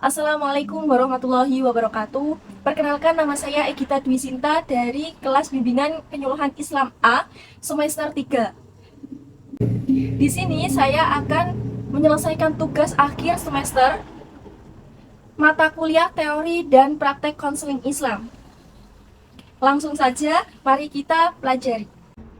Assalamualaikum warahmatullahi wabarakatuh. Perkenalkan, nama saya Egita Dwi Sinta dari kelas bimbingan penyuluhan Islam A semester 3. Di sini saya akan menyelesaikan tugas akhir semester mata kuliah teori dan praktek konseling Islam. Langsung saja, mari kita pelajari.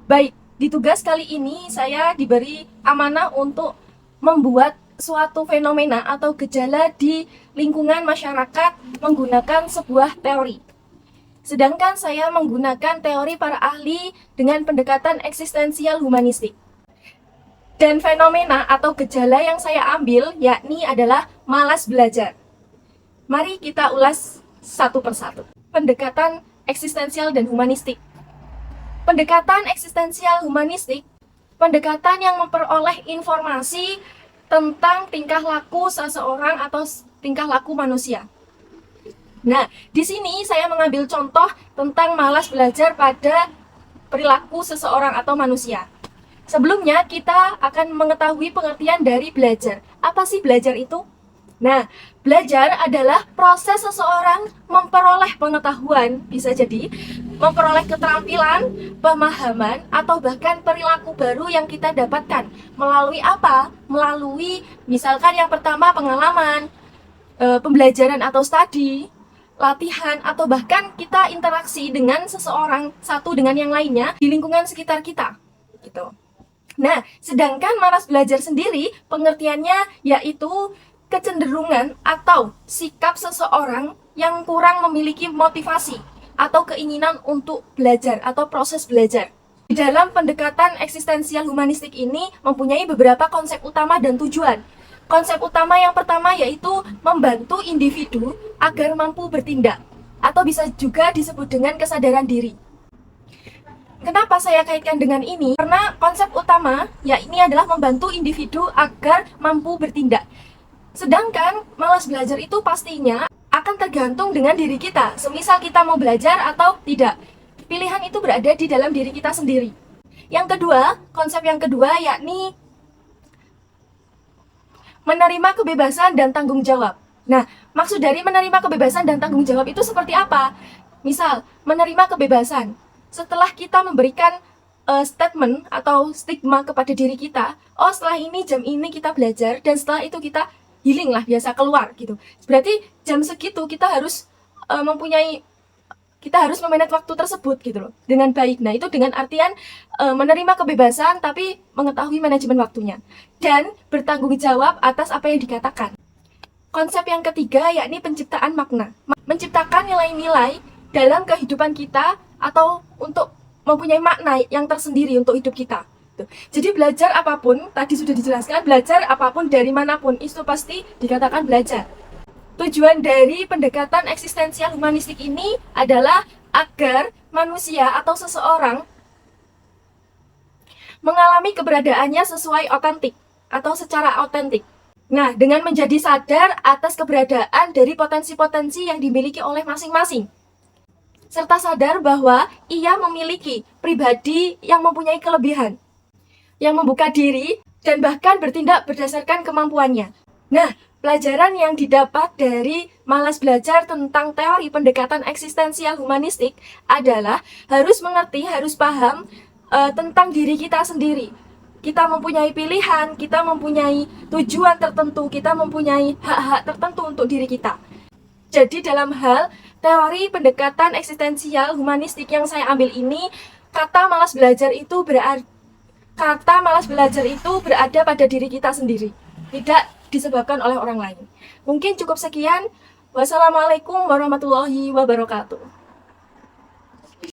Baik, di tugas kali ini saya diberi amanah untuk membuat suatu fenomena atau gejala di lingkungan masyarakat menggunakan sebuah teori. Sedangkan saya menggunakan teori para ahli dengan pendekatan eksistensial humanistik. Dan fenomena atau gejala yang saya ambil yakni adalah malas belajar. Mari kita ulas satu persatu. Pendekatan eksistensial dan humanistik. Pendekatan eksistensial humanistik, pendekatan yang memperoleh informasi tentang tingkah laku seseorang atau tingkah laku manusia. Nah, di sini saya mengambil contoh tentang malas belajar pada perilaku seseorang atau manusia. Sebelumnya, kita akan mengetahui pengertian dari belajar. Apa sih belajar itu? Nah, belajar adalah proses seseorang memperoleh pengetahuan, bisa jadi memperoleh keterampilan, pemahaman, atau bahkan perilaku baru yang kita dapatkan. Melalui apa? Melalui misalkan yang pertama pengalaman, pembelajaran atau studi, latihan, atau bahkan kita interaksi dengan seseorang satu dengan yang lainnya di lingkungan sekitar kita. Gitu. Nah, sedangkan malas belajar sendiri pengertiannya yaitu kecenderungan atau sikap seseorang yang kurang memiliki motivasi atau keinginan untuk belajar atau proses belajar. Di dalam pendekatan eksistensial humanistik ini mempunyai beberapa konsep utama dan tujuan. Konsep utama yang pertama yaitu membantu individu agar mampu bertindak, atau bisa juga disebut dengan kesadaran diri. Kenapa saya kaitkan dengan ini? Karena konsep utama yakni adalah membantu individu agar mampu bertindak. Sedangkan malas belajar itu pastinya akan tergantung dengan diri kita. Semisal kita mau belajar atau tidak. Pilihan itu berada di dalam diri kita sendiri. Yang kedua, konsep yang kedua yakni menerima kebebasan dan tanggung jawab. Nah, maksud dari menerima kebebasan dan tanggung jawab itu seperti apa? Misal, menerima kebebasan. Setelah kita memberikan statement atau stigma kepada diri kita, oh setelah ini jam ini kita belajar dan setelah itu kita healing lah, biasa keluar gitu. Berarti jam segitu kita harus kita harus memanage waktu tersebut gitu loh dengan baik. Nah, itu dengan artian menerima kebebasan tapi mengetahui manajemen waktunya dan bertanggung jawab atas apa yang dikatakan. Konsep yang ketiga yakni penciptaan makna. Menciptakan nilai-nilai dalam kehidupan kita atau untuk mempunyai makna yang tersendiri untuk hidup kita. Jadi belajar apapun, tadi sudah dijelaskan, belajar apapun dari manapun, itu pasti dikatakan belajar. Tujuan dari pendekatan eksistensial humanistik ini adalah agar manusia atau seseorang mengalami keberadaannya sesuai otentik atau secara otentik. Nah, dengan menjadi sadar atas keberadaan dari potensi-potensi yang dimiliki oleh masing-masing, serta sadar bahwa ia memiliki pribadi yang mempunyai kelebihan, yang membuka diri, dan bahkan bertindak berdasarkan kemampuannya. Nah, pelajaran yang didapat dari malas belajar tentang teori pendekatan eksistensial humanistik adalah harus mengerti, harus paham tentang diri kita sendiri. Kita mempunyai pilihan, kita mempunyai tujuan tertentu, kita mempunyai hak-hak tertentu untuk diri kita. Jadi dalam hal teori pendekatan eksistensial humanistik yang saya ambil ini, kata malas belajar itu berada pada diri kita sendiri, tidak disebabkan oleh orang lain. Mungkin cukup sekian. Wassalamualaikum warahmatullahi wabarakatuh.